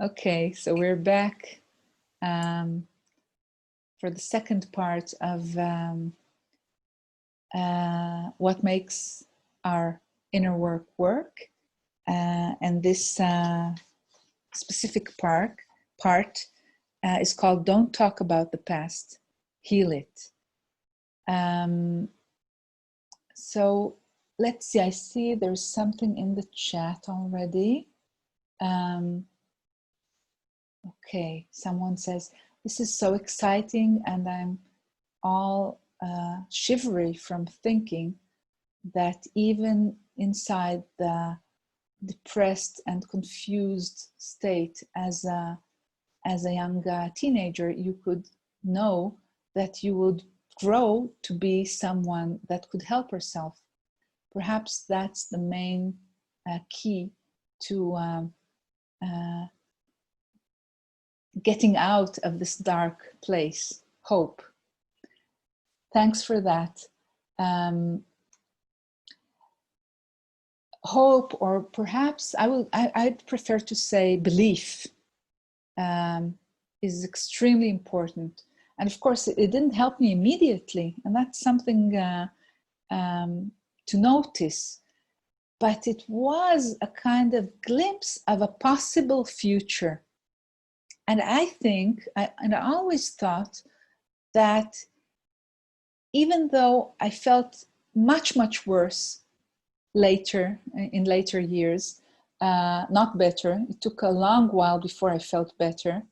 Okay, so we're back for the second part of what makes our inner work work. And this specific part is called Don't Talk About the Past, Heal It. So let's see, I see there's something in the chat already. Okay, someone says, this is so exciting and I'm all shivery from thinking that even inside the depressed and confused state as a young teenager, you could know that you would grow to be someone that could help herself. Perhaps that's the main key to getting out of this dark place, hope. Thanks for that. Hope, or perhaps I'd prefer to say belief, is extremely important. And of course, it didn't help me immediately, and that's something to notice. But it was a kind of glimpse of a possible future. And I think, and I always thought that even though I felt much, much worse in later years, not better, it took a long while before I felt better,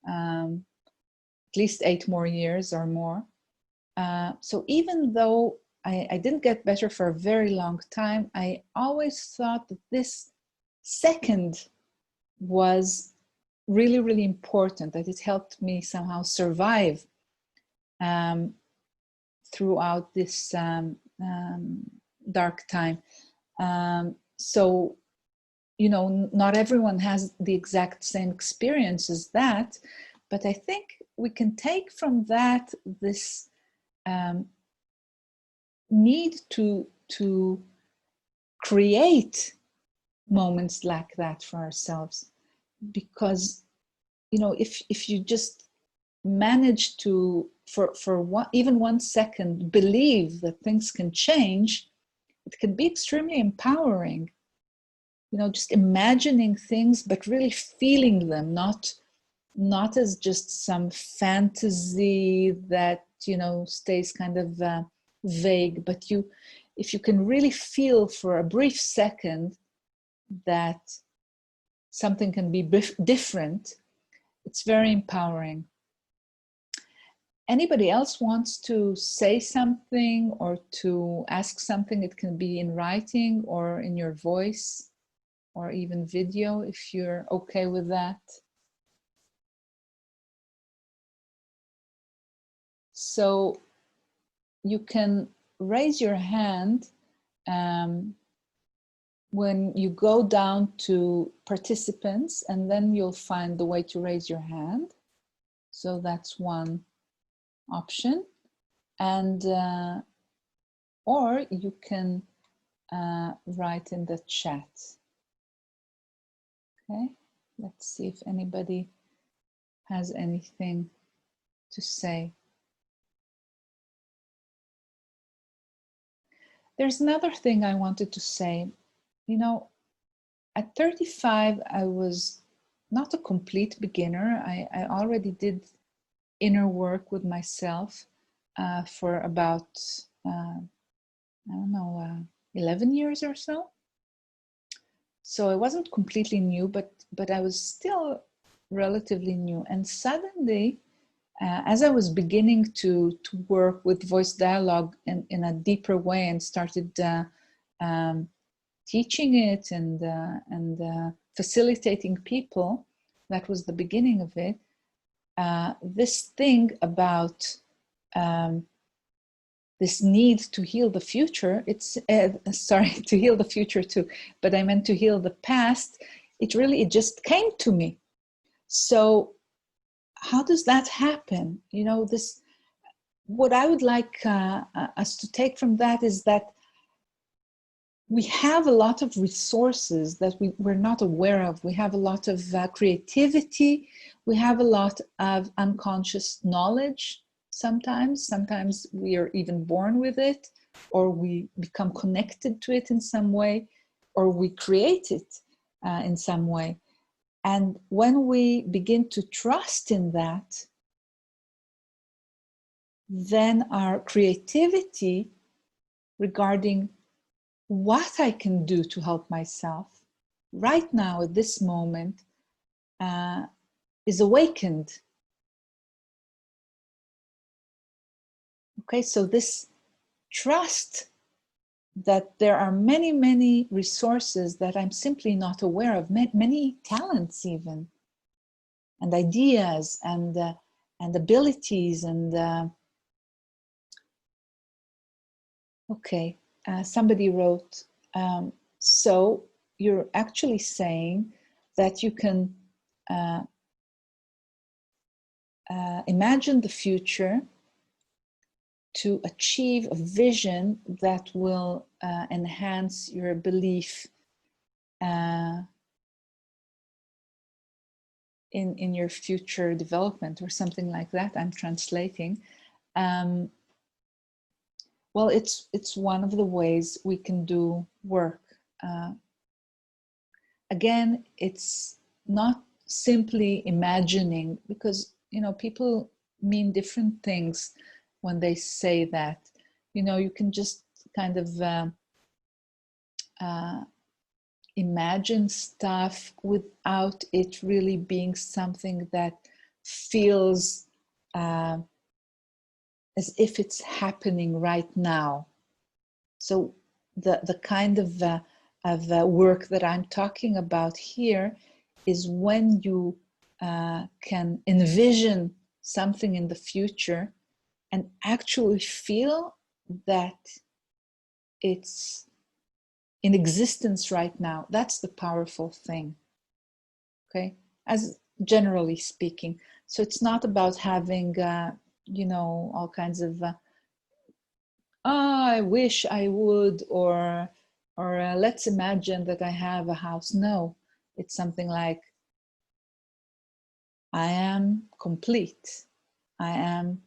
at least 8 more years or more. So even though I didn't get better for a very long time, I always thought that this second was really, really important, that it helped me somehow survive throughout this dark time. So, you know, not everyone has the exact same experience as that, but I think we can take from that this need to create moments like that for ourselves. Because, you know, if you just manage to, for even 1 second, believe that things can change, it can be extremely empowering. You know, just imagining things, but really feeling them, not as just some fantasy that, you know, stays kind of vague, but if you can really feel for a brief second that something can be different, it's very empowering. Anybody else wants to say something or to ask something? It can be in writing or in your voice or even video, if you're okay with that. So you can raise your hand when you go down to participants, and then you'll find the way to raise your hand. So that's one option. And or you can write in the chat. Okay, let's see if anybody has anything to say. There's another thing I wanted to say. You know, at 35, I was not a complete beginner. I already did inner work with myself for about, I don't know, 11 years or so. So I wasn't completely new, but I was still relatively new. And suddenly, as I was beginning to work with voice dialogue in a deeper way and started teaching it and facilitating people, that was the beginning of it. This thing about this need to heal the future, it's, sorry, to heal the future too, but I meant to heal the past, it just came to me. So how does that happen? You know, what I would like us to take from that is that we have a lot of resources that we're not aware of. We have a lot of creativity. We have a lot of unconscious knowledge sometimes. Sometimes we are even born with it, or we become connected to it in some way, or we create it in some way. And when we begin to trust in that, then our creativity regarding what I can do to help myself right now at this moment is awakened. Okay, so this trust that there are many, many resources that I'm simply not aware of, many talents even, and ideas and abilities and okay, somebody wrote, so you're actually saying that you can imagine the future to achieve a vision that will enhance your belief in your future development, or something like that. I'm translating. Well, it's one of the ways we can do work. Again, it's not simply imagining, because people mean different things when they say that. You can just kind of imagine stuff without it really being something that feels as if it's happening right now. So the kind of work that I'm talking about here is when you can envision something in the future and actually feel that it's in existence right now. That's the powerful thing, okay? As generally speaking. So it's not about having, all kinds of, I wish I would, or let's imagine that I have a house. No, it's something like, I am complete. I am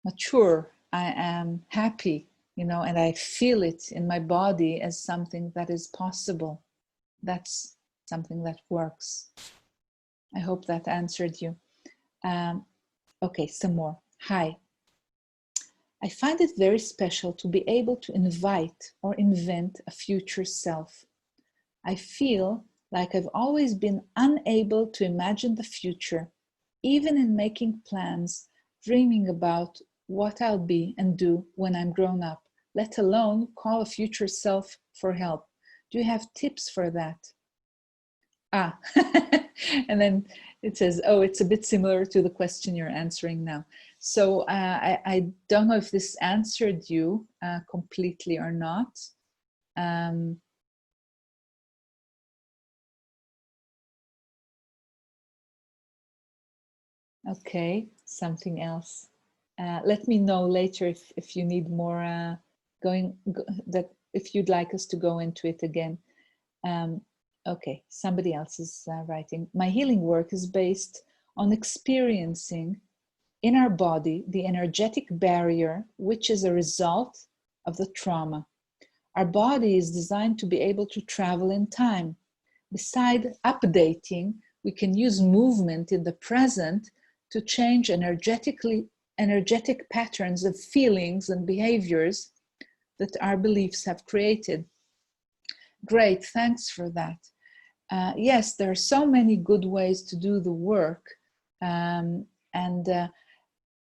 mature. I am happy. And I feel it in my body as something that is possible. That's something that works. I hope that answered you. Okay, some more. Hi. I find it very special to be able to invite or invent a future self. I feel like I've always been unable to imagine the future, even in making plans, dreaming about what I'll be and do when I'm grown up, let alone call a future self for help. Do you have tips for that? And then it says, oh, it's a bit similar to the question you're answering now. So I don't know if this answered you completely or not. Okay, something else. Let me know later if you need more that if you'd like us to go into it again. Okay, somebody else is writing. My healing work is based on experiencing in our body the energetic barrier, which is a result of the trauma. Our body is designed to be able to travel in time. Beside updating, we can use movement in the present to change energetic patterns of feelings and behaviors that our beliefs have created. Great, thanks for that. Yes, there are so many good ways to do the work. And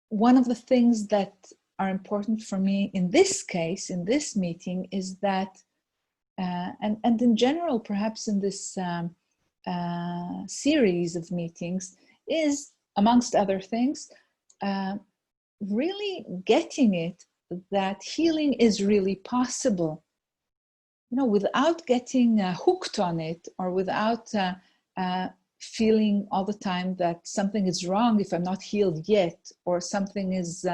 one of the things that are important for me in this case, in this meeting, is that, and in general, perhaps in this series of meetings, is, amongst other things, really getting it that healing is really possible. Without getting hooked on it, or without feeling all the time that something is wrong if I'm not healed yet, or something is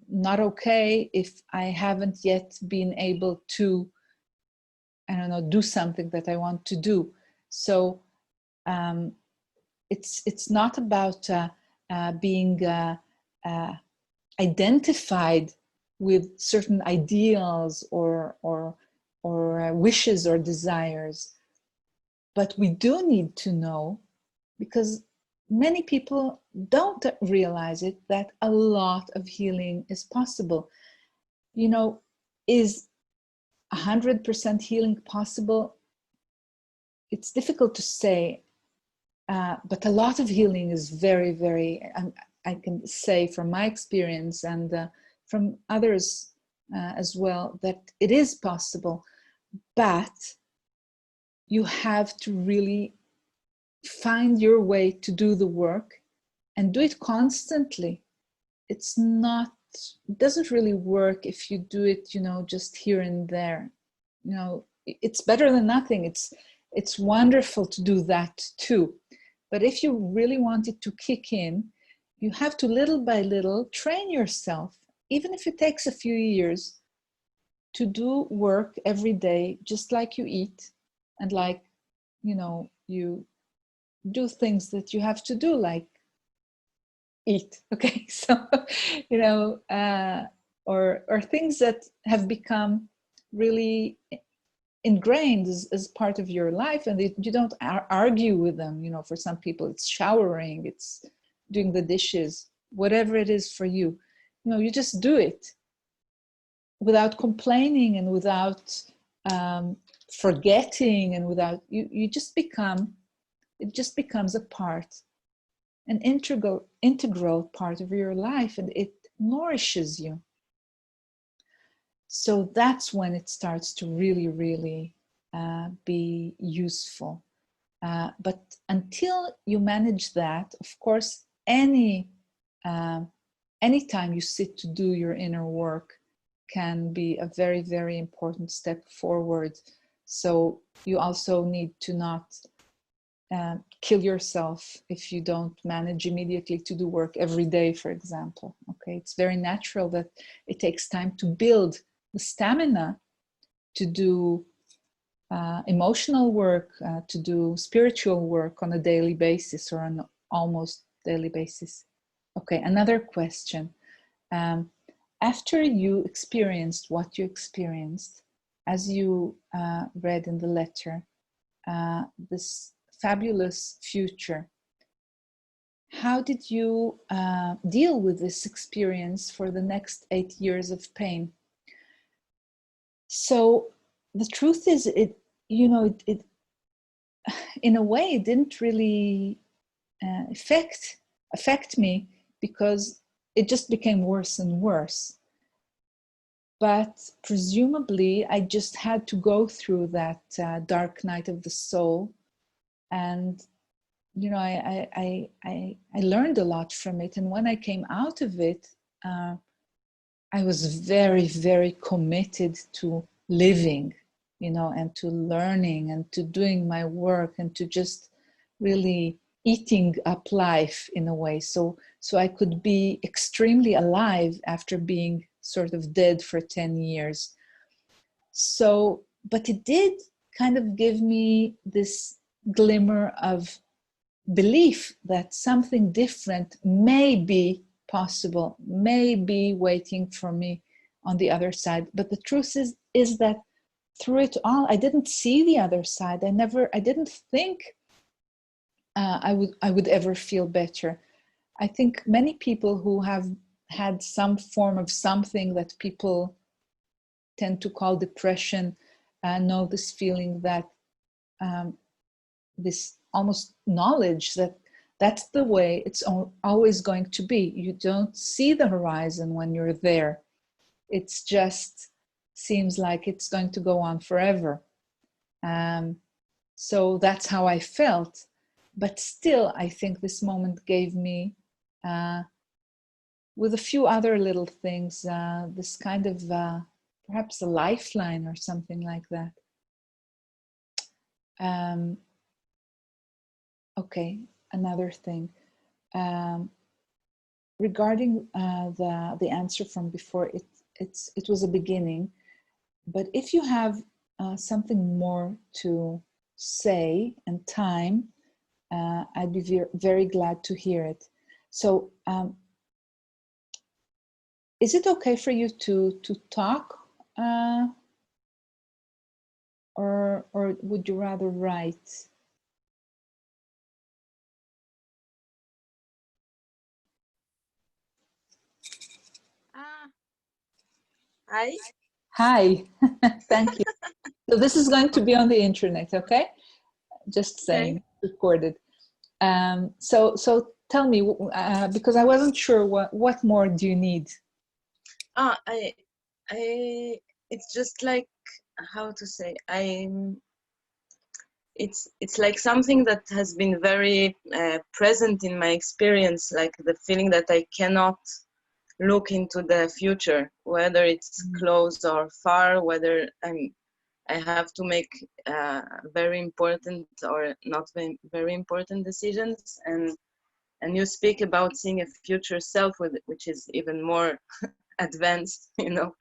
not okay if I haven't yet been able to, I don't know, do something that I want to do. So it's not about being identified with certain ideals or wishes or desires, but we do need to know, because many people don't realize it, that a lot of healing is possible. You know, is 100% healing possible? It's difficult to say, but a lot of healing is very, very, I can say from my experience and from others as well, that it is possible, but you have to really find your way to do the work and do it constantly. It's not, it doesn't really work if you do it, you know, just here and there. You know, it's better than nothing. It's wonderful to do that too. But if you really want it to kick in, you have to little by little train yourself, even if it takes a few years, to do work every day, just like you eat and like, you know, you do things that you have to do, like eat. Okay, so you know, or things that have become really ingrained as part of your life, and you don't argue with them. You know, for some people it's showering, it's doing the dishes, whatever it is for you. You know, you just do it without complaining and without forgetting, and without you just become, it just becomes a part, an integral part of your life, and it nourishes you. So that's when it starts to really, really be useful. But until you manage that, of course, anytime you sit to do your inner work can be a very, very important step forward. So you also need to not kill yourself if you don't manage immediately to do work every day, for example. Okay, it's very natural that it takes time to build the stamina to do emotional work, to do spiritual work on a daily basis or on almost daily basis. Okay, another question. After you experienced what you experienced, as you read in the letter, this fabulous future, how did you deal with this experience for the next 8 years of pain? So the truth is, it, you know, it in a way, it didn't really affect me, because it just became worse and worse. But presumably, I just had to go through that dark night of the soul, and you know, I learned a lot from it. And when I came out of it, I was very, very committed to living, you know, and to learning and to doing my work and to just really eating up life in a way. So I could be extremely alive after being sort of dead for 10 years. So, but it did kind of give me this glimmer of belief that something different may be possible, may be waiting for me on the other side. But the truth is that through it all, I didn't see the other side. I didn't think I would ever feel better. I think many people who have had some form of something that people tend to call depression know this feeling, that this almost knowledge that that's the way it's always going to be. You don't see the horizon when you're there. It's just seems like it's going to go on forever. So that's how I felt. But still, I think this moment gave me, with a few other little things, this kind of perhaps a lifeline or something like that. Okay, another thing. regarding the answer from before, it was a beginning. But if you have something more to say and time, I'd be very glad to hear it. So is it okay for you to talk, or would you rather write? Hi. Hi, thank you. So this is going to be on the internet, okay? Just saying, recorded. So tell me, because I wasn't sure what more do you need? It's just like, how to say, it's like something that has been very present in my experience, like the feeling that I cannot look into the future, whether it's close or far, whether I have to make very important or not very important decisions, and you speak about seeing a future self, which is even more advanced, you know.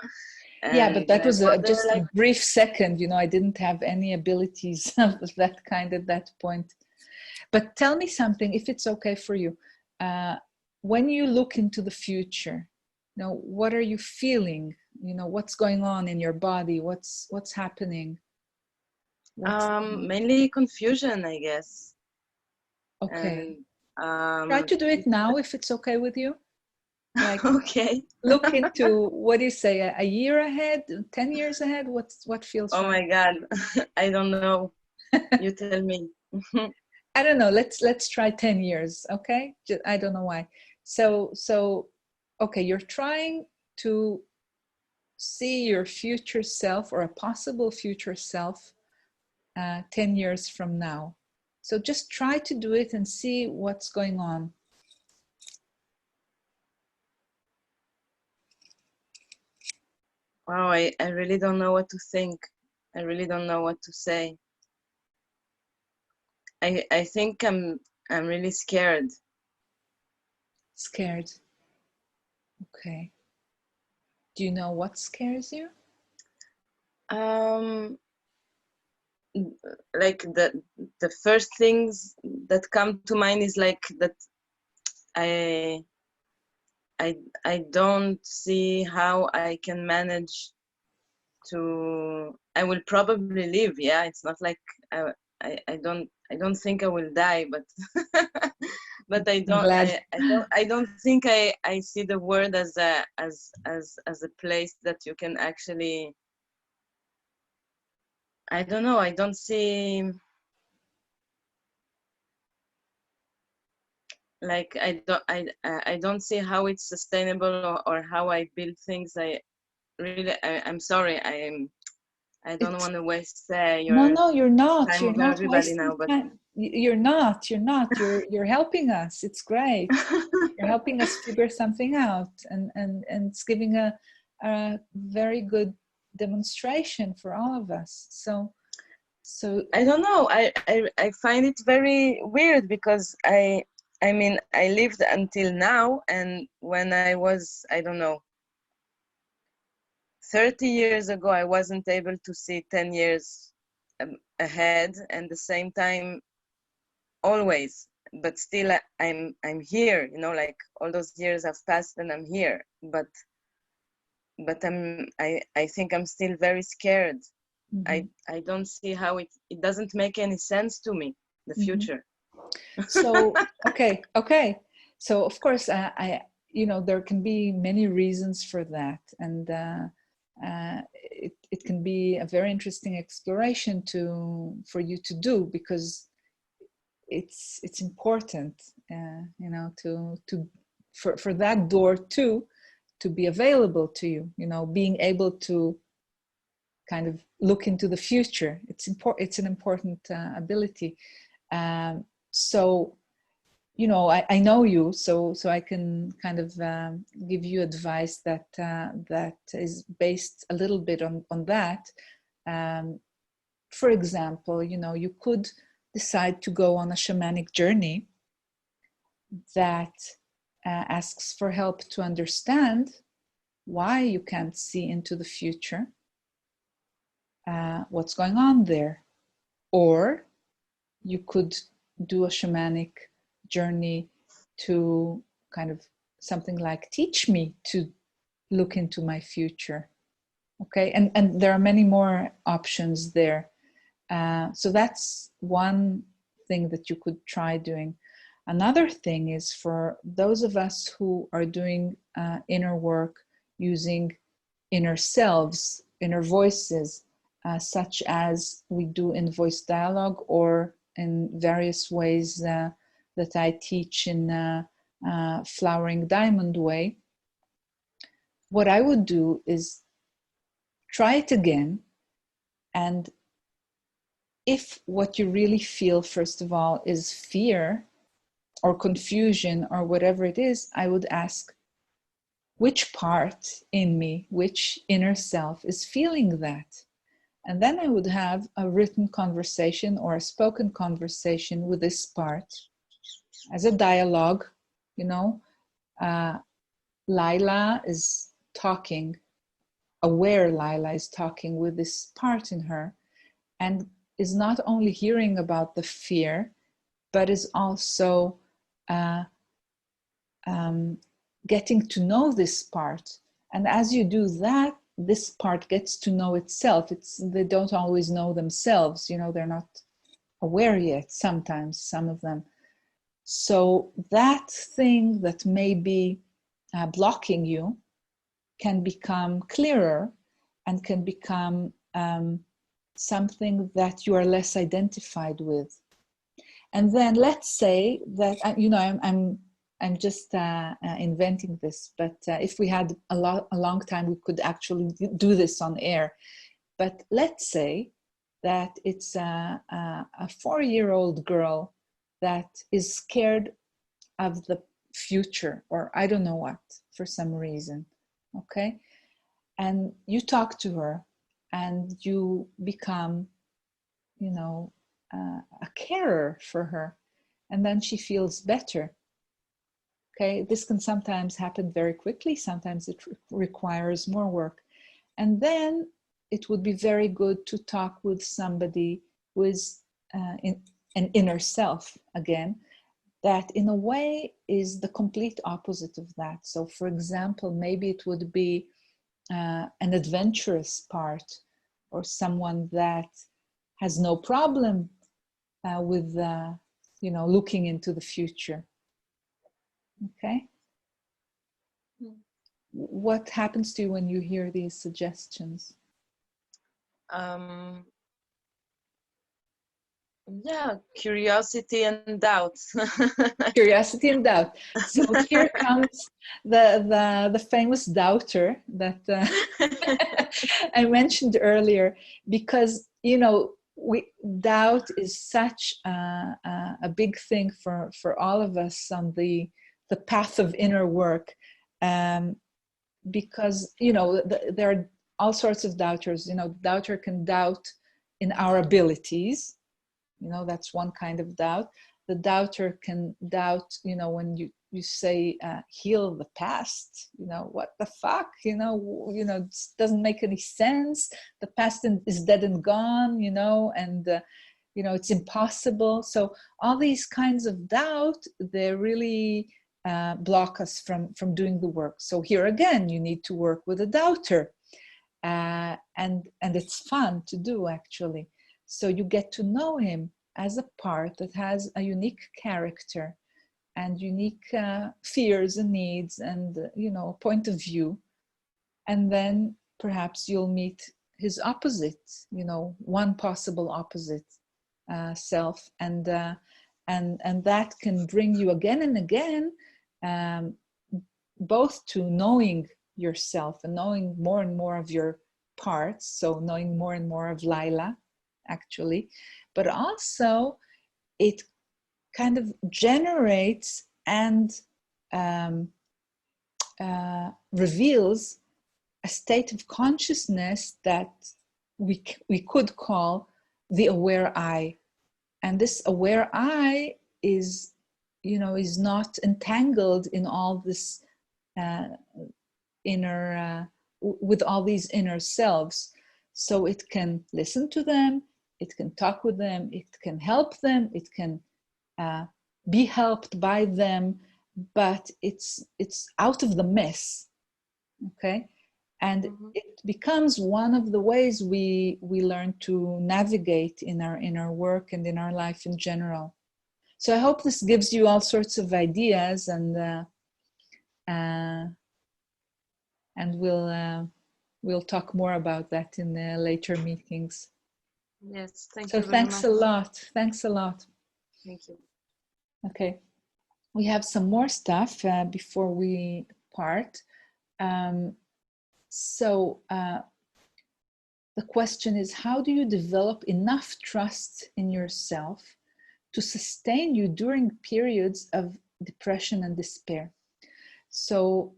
Yeah, but that was just like a brief second, you know. I didn't have any abilities of that kind at that point. But tell me something, if it's okay for you. When you look into the future, you know, what are you feeling? You know, what's going on in your body? What's happening? Mainly confusion, I guess. Okay. And, try to do it now, if it's okay with you. Like, okay. Look into, what do you say, a year ahead, 10 years ahead? What feels oh right? my God, I don't know. You tell me. I don't know. Let's try 10 years, okay? I don't know why. So okay, you're trying to see your future self, or a possible future self, 10 years from now. So just try to do it and see what's going on. Wow, I really don't know what to think. I really don't know what to say. I think I'm really scared. Scared. Okay. Do you know what scares you? Like the first things that come to mind is like that I don't see how I can manage to. I will probably live. Yeah, it's not like I don't think I will die, but but I don't think I see the world as a place that you can actually. I don't know. I don't see. Like I don't see how it's sustainable, or how I build things. I'm sorry. I don't want to waste your No, you're not. time You're over not everybody now, wasting but time. You're not. You're helping us. It's great. You're helping us figure something out, and it's giving a very good demonstration for all of us. So I don't know. I find it very weird, because I mean, I lived until now, and when I was, I don't know, 30 years ago, I wasn't able to see 10 years ahead, and the same time always, but still I'm here, you know, like all those years have passed and I'm here, but I think I'm still very scared. mm-hmm. I don't see how it doesn't make any sense to me, the future. So okay. So of course, I you know, there can be many reasons for that, and it can be a very interesting exploration for you to do, because it's important, you know, for that door too to be available to you. You know, being able to kind of look into the future. It's an important ability. So, you know, I know you, so I can kind of give you advice that that is based a little bit on that. For example, you know, you could decide to go on a shamanic journey that asks for help to understand why you can't see into the future, what's going on there. Or you could do a shamanic journey to kind of something like teach me to look into my future. Okay, and there are many more options there. So that's one thing that you could try doing. Another thing is for those of us who are doing inner work using inner selves, inner voices, such as we do in voice dialogue or in various ways that I teach in Flowering Diamond Way. What I would do is try it again, and if what you really feel, first of all, is fear or confusion or whatever it is, I would ask, which part in me, which inner self is feeling that? And then I would have a written conversation or a spoken conversation with this part as a dialogue. You know, Lila is talking, aware Lila is talking with this part in her, and is not only hearing about the fear, but is also getting to know this part. And as you do that, this part gets to know itself. They don't always know themselves, you know, they're not aware yet, sometimes, some of them. So that thing that may be blocking you can become clearer and can become something that you are less identified with. And then let's say that, you know, I'm just inventing this, but if we had a long time, we could actually do this on air. But let's say that it's a 4-year-old girl that is scared of the future, or I don't know what, for some reason, okay? And you talk to her and you become, you know, a carer for her, and then she feels better. Okay, this can sometimes happen very quickly, sometimes it requires more work. And then it would be very good to talk with somebody who is an inner self, again, that in a way is the complete opposite of that. So for example, maybe it would be an adventurous part, or someone that has no problem with, you know, looking into the future. Okay. What happens to you when you hear these suggestions? Yeah, curiosity and doubt. Curiosity and doubt. So here comes the famous doubter that I mentioned earlier, because, you know, doubt is such a big thing for all of us on the path of inner work, because, you know, there are all sorts of doubters. You know, the doubter can doubt in our abilities. You know, that's one kind of doubt. The doubter can doubt, you know, when you say heal the past, you know, what the fuck, you know, it doesn't make any sense. The past is dead and gone, you know, and you know, it's impossible. So all these kinds of doubt, they really block us from doing the work. So here again, you need to work with a doubter, and it's fun to do, actually. So you get to know him as a part that has a unique character and unique fears and needs and, you know, a point of view. And then perhaps you'll meet his opposite, you know, one possible opposite self. And that can bring you again and again, both to knowing yourself and knowing more and more of your parts. So knowing more and more of Lila, actually, but also it kind of generates and reveals a state of consciousness that we could call the aware I. And this aware I is is not entangled in all this inner, with all these inner selves. So it can listen to them, it can talk with them, it can help them, it can be helped by them, but it's out of the mess, okay? And it becomes one of the ways we learn to navigate in our inner work and in our life in general. So I hope this gives you all sorts of ideas, and we'll talk more about that in the later meetings. Yes, thank you very much. So thanks a lot. Thank you. Okay, we have some more stuff before we part. So the question is, how do you develop enough trust in yourself to sustain you during periods of depression and despair? So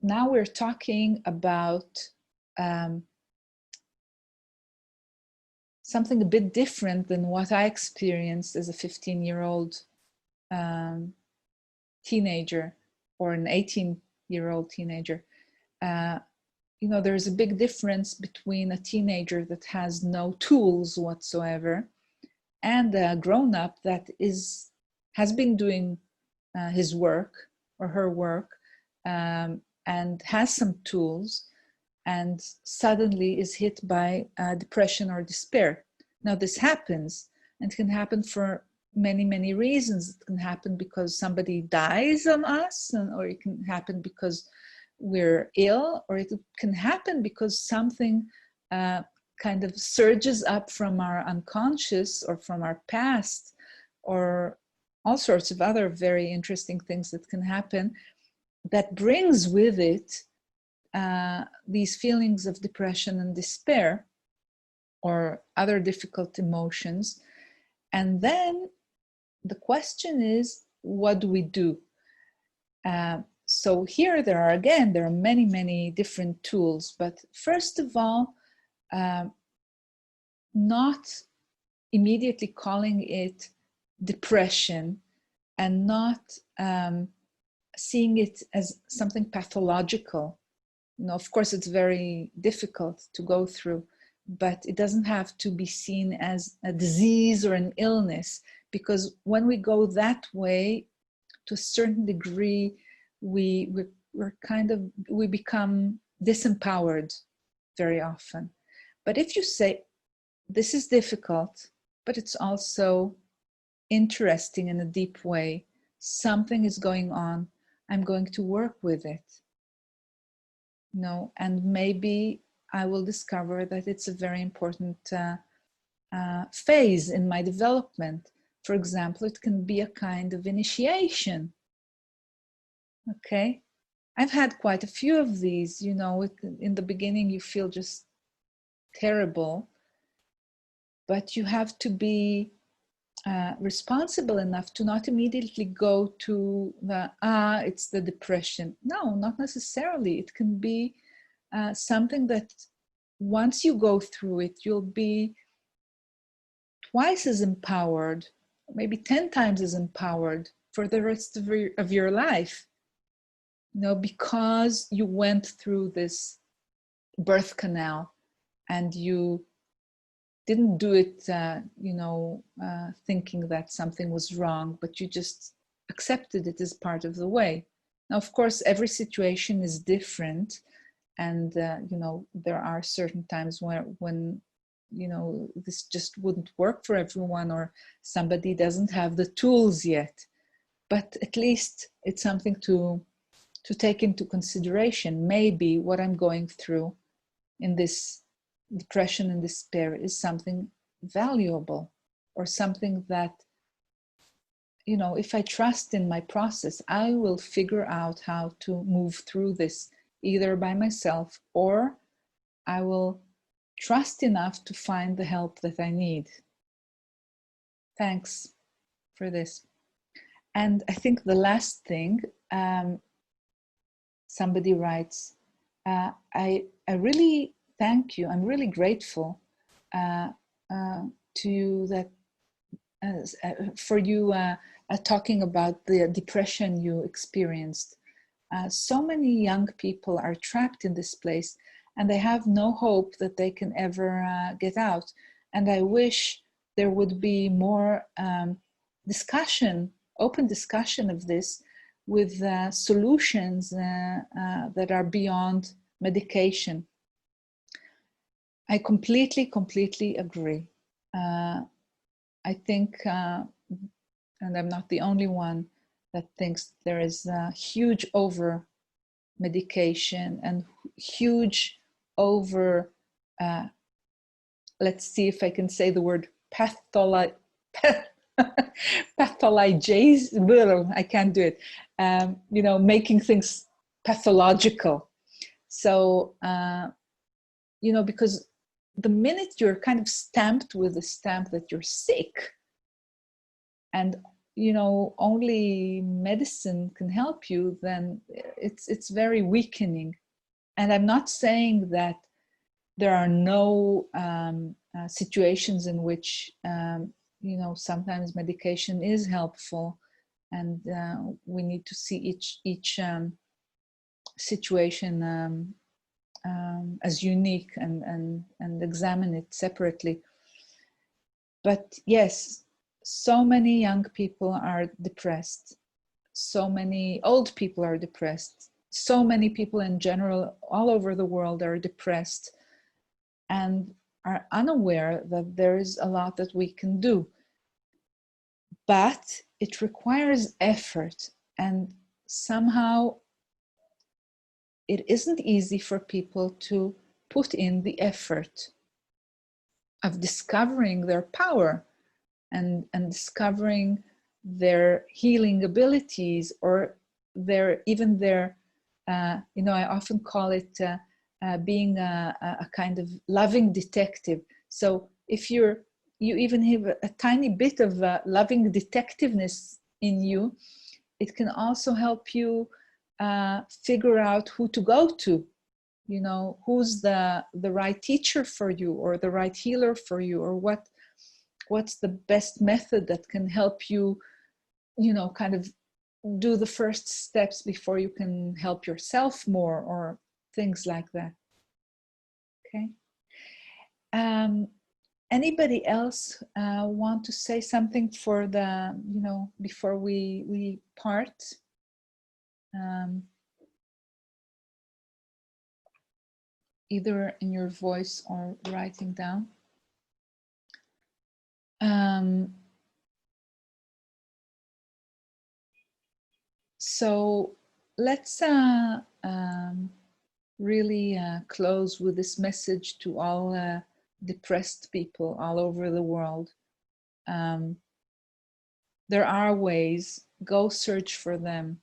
now we're talking about something a bit different than what I experienced as a 15-year-old teenager or an 18-year-old teenager. There's a big difference between a teenager that has no tools whatsoever and a grown-up that has been doing his work or her work and has some tools, and suddenly is hit by depression or despair. Now this happens, and it can happen for many, many reasons. It can happen because somebody dies on us, or it can happen because we're ill, or it can happen because something kind of surges up from our unconscious or from our past, or all sorts of other very interesting things that can happen that brings with it these feelings of depression and despair or other difficult emotions. And then the question is, what do we do? So here there are many, many different tools, but first of all, not immediately calling it depression and not seeing it as something pathological. Of course, it's very difficult to go through, but it doesn't have to be seen as a disease or an illness, because when we go that way, to a certain degree, we become disempowered very often. But if you say, this is difficult, but it's also interesting in a deep way, something is going on, I'm going to work with it. And maybe I will discover that it's a very important phase in my development. For example, it can be a kind of initiation. Okay, I've had quite a few of these. In the beginning you feel just terrible, but you have to be responsible enough to not immediately go to it's the depression. No, not necessarily. It can be something that once you go through it, you'll be twice as empowered, maybe 10 times as empowered for the rest of your life. Because you went through this birth canal and you didn't do it, thinking that something was wrong, but you just accepted it as part of the way. Now, of course, every situation is different. And, there are certain times when this just wouldn't work for everyone, or somebody doesn't have the tools yet. But at least it's something to take into consideration. Maybe what I'm going through in this depression and despair is something valuable, or something that, if I trust in my process, I will figure out how to move through this either by myself, or I will trust enough to find the help that I need. Thanks for this. And I think the last thing, somebody writes, I really thank you. I'm really grateful to you that for you talking about the depression you experienced. So many young people are trapped in this place, and they have no hope that they can ever get out. And I wish there would be more discussion, open discussion of this, with solutions that are beyond medication. I completely agree. I think, and I'm not the only one that thinks there is a huge over medication and huge over, let's see if I can say the word pathologization. I can't do it. Making things pathological. So, because the minute you're kind of stamped with the stamp that you're sick, and only medicine can help you, then it's very weakening. And I'm not saying that there are no situations in which sometimes medication is helpful, and we need to see each situation as unique and examine it separately. But yes, so many young people are depressed. So many old people are depressed. So many people in general, all over the world, are depressed and are unaware that there is a lot that we can do. But it requires effort, and somehow it isn't easy for people to put in the effort of discovering their power and discovering their healing abilities, or I often call it being a kind of loving detective. So if you even have a tiny bit of loving detectiveness in you, it can also help you figure out who to go to, who's the right teacher for you, or the right healer for you, or what's the best method that can help you, kind of do the first steps before you can help yourself more, or things like that. Okay. Anybody else want to say something for the, before we part? Either in your voice or writing down. So let's really close with this message to all depressed people all over the world. There are ways. Go search for them,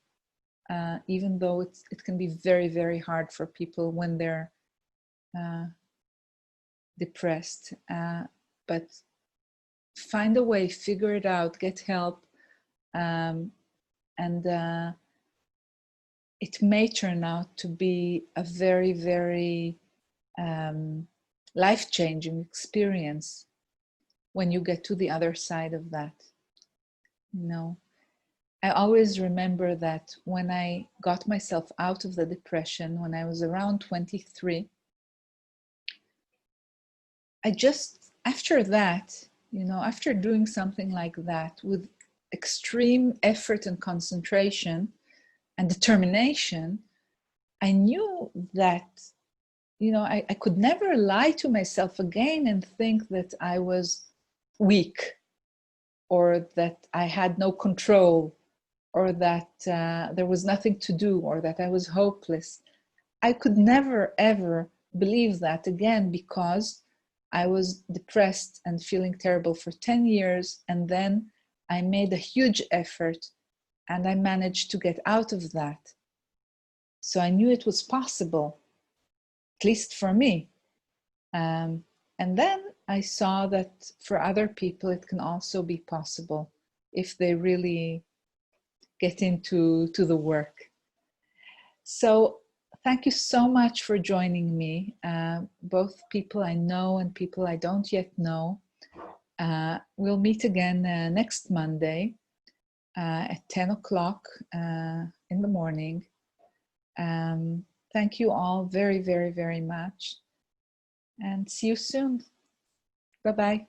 even though it can be very, very hard for people when they're depressed. But find a way, figure it out, get help, and it may turn out to be a very, very life-changing experience when you get to the other side of that. I always remember that when I got myself out of the depression, when I was around 23, I just, after that, after doing something like that with extreme effort and concentration and determination, I knew that, I could never lie to myself again and think that I was weak, or that I had no control, or that there was nothing to do, or that I was hopeless. I could never, ever believe that again, because I was depressed and feeling terrible for 10 years. And then I made a huge effort and I managed to get out of that. So I knew it was possible, at least for me. And then I saw that for other people, it can also be possible if they really get into the work. So thank you so much for joining me, both people I know and people I don't yet know. We'll meet again next Monday at 10 o'clock in the morning. Thank you all very, very, very much. And see you soon. Bye-bye.